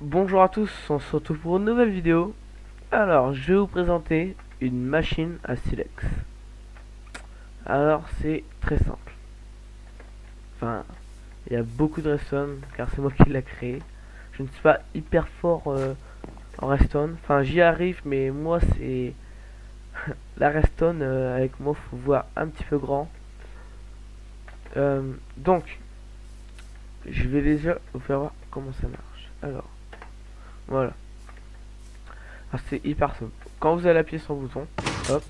Bonjour à tous, on se retrouve pour une nouvelle vidéo. Alors, je vais vous présenter une machine à silex. Alors, c'est très simple. Enfin, il y a beaucoup de redstone, car c'est moi qui l'a créé. Je ne suis pas hyper fort en redstone. Enfin, j'y arrive, mais moi, c'est... La redstone, avec moi, faut voir un petit peu grand. Donc, je vais déjà vous faire voir comment ça marche. Alors, voilà. Alors, c'est hyper simple. Quand vous allez appuyer sur le bouton, hop,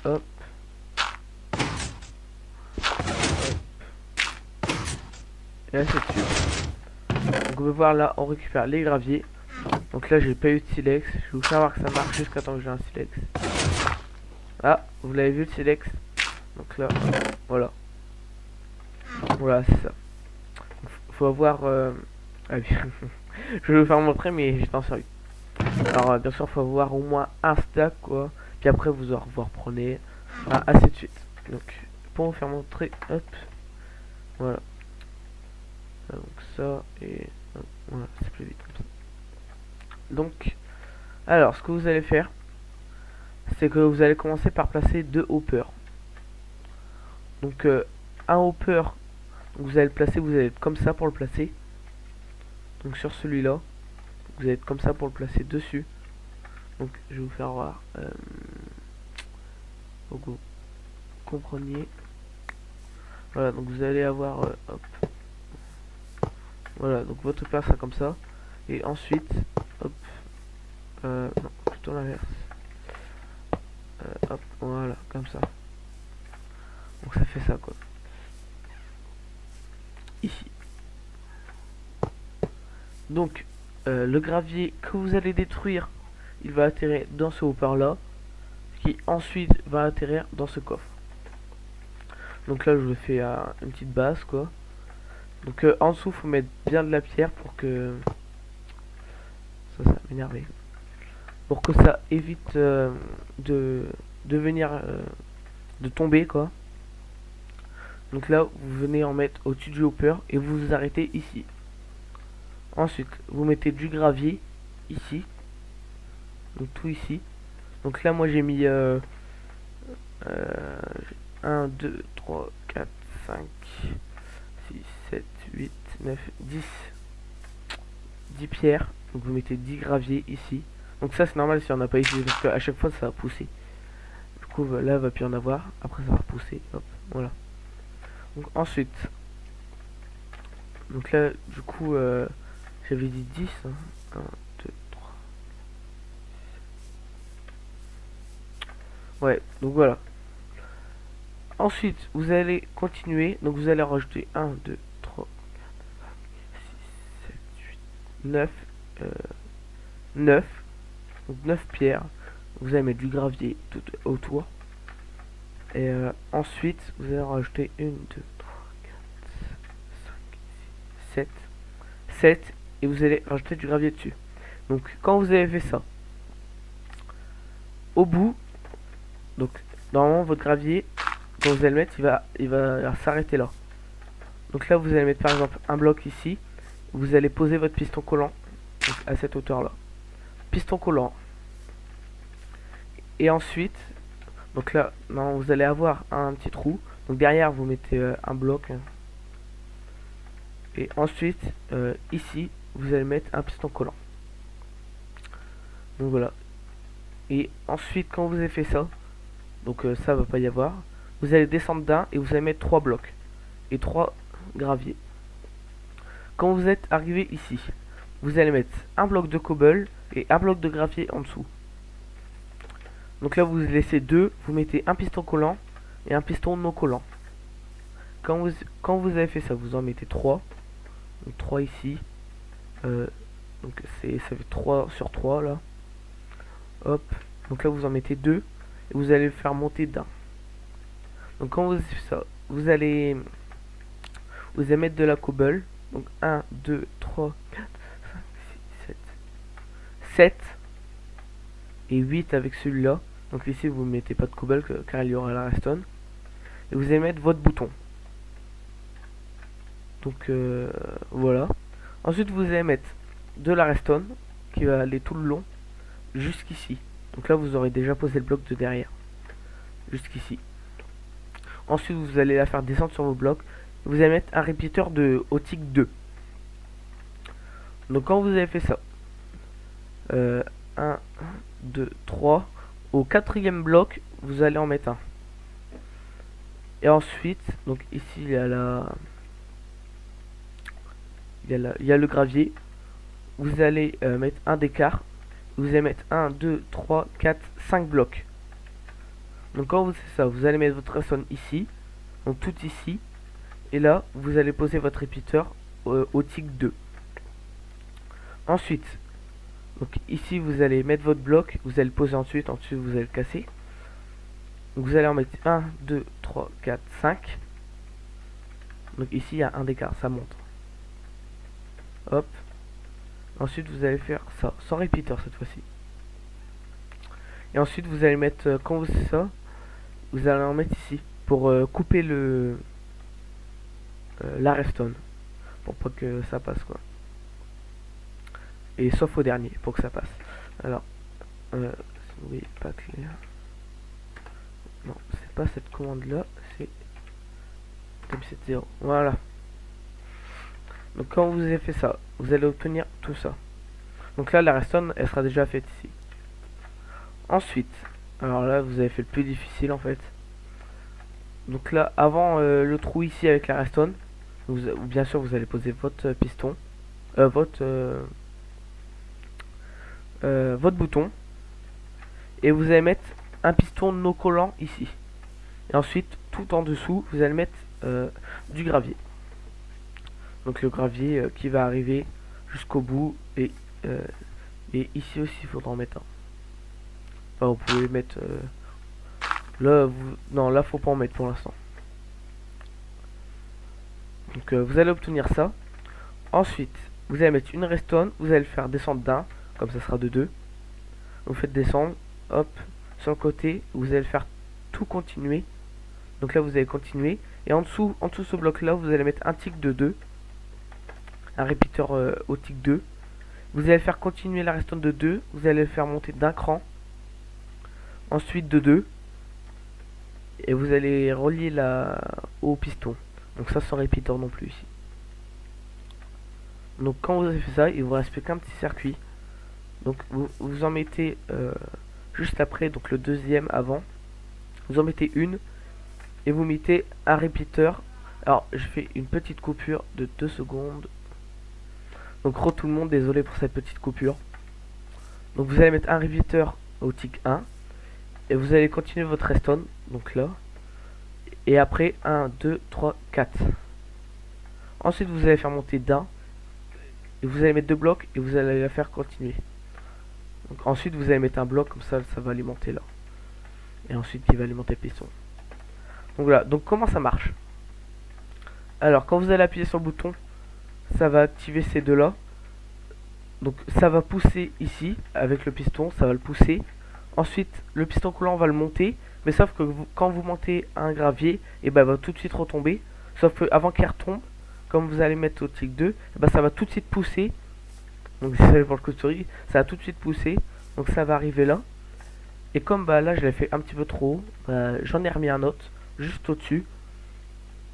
hop, et là c'est dessus. Donc on peut voir là, on récupère les graviers. Donc là j'ai pas eu de silex. Je vais vous faire voir que ça marche jusqu'à temps que j'ai un silex. Ah, vous l'avez vu le silex. Donc là, voilà. Voilà, c'est ça. Faut avoir... Ah oui. Je vais vous faire montrer mais j'étais en sérieux. Alors bien sûr faut avoir au moins un stack quoi. Puis après vous reprenez. Enfin, ainsi de suite. Donc pour vous faire montrer, hop. Voilà. Donc ça et... Voilà, c'est plus vite comme ça. Donc, alors ce que vous allez faire, c'est que vous allez commencer par placer deux hoppers. Donc un hopper, vous allez le placer, vous allez être comme ça pour le placer. Donc sur celui-là, vous allez être comme ça pour le placer dessus. Donc je vais vous faire voir. Pour que vous compreniez. Voilà, donc vous allez avoir hop. Voilà, donc votre hopper sera comme ça. Et ensuite, hop, non, plutôt l'inverse. Hop, voilà, comme ça. Donc ça fait ça quoi. Ici. Donc le gravier que vous allez détruire, il va atterrir dans ce hopper là, qui ensuite va atterrir dans ce coffre. Donc là je vous fais une petite base quoi. Donc en dessous faut mettre bien de la pierre pour que ça m'énerve, pour que ça évite de venir de tomber quoi. Donc là vous venez en mettre au-dessus du hopper et vous vous arrêtez ici. Ensuite vous mettez du gravier ici, donc tout ici. Donc là moi j'ai mis 1, 2, 3, 4, 5, 6, 7, 8, 9, 10 pierres. Donc vous mettez 10 graviers ici. Donc ça c'est normal si on n'a pas ici, parce qu'à chaque fois ça va pousser. Du coup là il va plus en avoir, après ça va repousser. Hop, voilà. Donc ensuite, donc là du coup j'avais dit 10, hein. 1, 2, 3. Ouais, donc voilà. Ensuite, vous allez continuer. Donc vous allez rajouter 1, 2, 3, 6, 7, 8, 9. 9. Donc 9 pierres. Vous allez mettre du gravier tout autour. Et ensuite, vous allez rajouter 1, 2, 3, 4, 5, 6, 7. 7. Et vous allez rajouter du gravier dessus. Donc quand vous avez fait ça, au bout, donc normalement votre gravier, quand vous allez le mettre, il va s'arrêter là. Donc là vous allez mettre par exemple un bloc ici. Vous allez poser votre piston collant donc à cette hauteur là. Piston collant. Et ensuite, donc là, non, vous allez avoir un petit trou. Donc derrière, vous mettez un bloc. Et ensuite, ici, vous allez mettre un piston collant. Donc voilà. Et ensuite, quand vous avez fait ça, donc ça va pas y avoir, vous allez descendre d'un et vous allez mettre 3 blocs. Et 3 graviers. Quand vous êtes arrivé ici, vous allez mettre un bloc de cobble et un bloc de gravier en dessous. Donc là vous laissez 2, vous mettez un piston collant et un piston non collant. Quand vous avez fait ça, vous en mettez 3. Donc 3 ici. Donc ça fait 3 sur 3 là. Hop. Donc là vous en mettez 2. Et vous allez le faire monter d'un. Donc quand vous avez fait ça, vous allez mettre de la cobble. Donc 1, 2, 3, 4, 5, 6, 7. 7 et 8 avec celui-là. Donc ici vous ne mettez pas de cobble car il y aura la redstone. Et vous allez mettre votre bouton. Donc voilà. Ensuite vous allez mettre de la redstone qui va aller tout le long jusqu'ici. Donc là vous aurez déjà posé le bloc de derrière jusqu'ici. Ensuite vous allez la faire descendre sur vos blocs. Vous allez mettre un répéteur de OTIC 2. Donc quand vous avez fait ça, 1, 2, 3, au quatrième bloc vous allez en mettre un. Et ensuite, donc ici il y a le gravier. Vous allez mettre un d'écart. Vous allez mettre 1, 2, 3, 4, 5 blocs. Donc quand vous faites ça, vous allez mettre votre redstone ici, donc tout ici, et là vous allez poser votre répéteur au TIC 2. Ensuite, donc ici vous allez mettre votre bloc, vous allez le poser ensuite vous allez le casser. Donc vous allez en mettre 1, 2, 3, 4, 5. Donc ici il y a un d'écart, ça monte. Hop. Ensuite vous allez faire ça, sans répéteur cette fois-ci. Et ensuite vous allez mettre, quand vous faites ça, vous allez en mettre ici, pour couper la redstone. Pour pas que ça passe quoi. Et sauf au dernier, pour que ça passe. Alors, oui, pas clair. Non, c'est pas cette commande là, c'est TM70. Voilà. Donc quand vous avez fait ça, vous allez obtenir tout ça. Donc là la redstone elle sera déjà faite ici. Ensuite, alors là vous avez fait le plus difficile en fait. Donc là avant le trou ici avec la redstone, bien sûr vous allez poser votre piston, votre bouton, et vous allez mettre un piston non collant ici. Et ensuite tout en dessous vous allez mettre du gravier. Donc le gravier qui va arriver jusqu'au bout, et ici aussi il faudra en mettre un. Enfin vous pouvez mettre là non là faut pas en mettre pour l'instant. Donc vous allez obtenir ça. Ensuite vous allez mettre une redstone, vous allez le faire descendre d'un, comme ça sera de 2. Vous faites descendre, hop, sur le côté, vous allez le faire tout continuer. Donc là vous allez continuer, et en dessous ce bloc là vous allez mettre un tick de 2, un répéteur au tick 2. Vous allez faire continuer la redstone de 2, vous allez le faire monter d'un cran, ensuite de 2, et vous allez relier au piston. Donc ça sans répéteur non plus ici. Donc quand vous avez fait ça, il vous reste plus qu'un petit circuit. Donc vous en mettez juste après, donc le deuxième avant, vous en mettez une, et vous mettez un répéteur. Alors je fais une petite coupure de 2 secondes. Donc tout le monde, désolé pour cette petite coupure. Donc vous allez mettre un répéteur au tick 1, et vous allez continuer votre redstone, donc là, et après 1, 2, 3, 4. Ensuite vous allez faire monter d'un, et vous allez mettre 2 blocs, et vous allez la faire continuer. Donc ensuite vous allez mettre un bloc, comme ça ça va alimenter là, et ensuite il va alimenter le piston. Donc voilà, donc comment ça marche? Alors quand vous allez appuyer sur le bouton, ça va activer ces deux là. Donc ça va pousser ici avec le piston, ça va le pousser. Ensuite le piston coulant va le monter, mais sauf que quand vous montez un gravier, et ben il va tout de suite retomber. Sauf que avant qu'il retombe, comme vous allez mettre au tick 2, et ben ça va tout de suite pousser. Donc désolé pour le coup de souris, ça va tout de suite pousser. Donc ça va arriver là. Et comme bah là je l'ai fait un petit peu trop haut, bah, j'en ai remis un autre juste au dessus.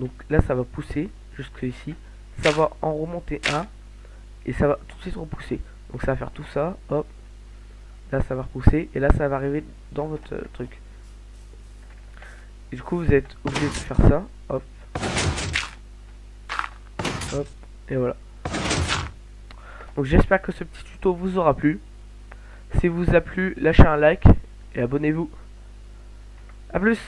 Donc là ça va pousser jusque ici. Ça va en remonter un, et ça va tout de suite repousser. Donc ça va faire tout ça, hop. Là ça va repousser, et là ça va arriver dans votre truc. Et du coup vous êtes obligé de faire ça, hop. Hop, et voilà. Donc j'espère que ce petit tuto vous aura plu. Si vous a plu, lâchez un like et abonnez-vous. A plus.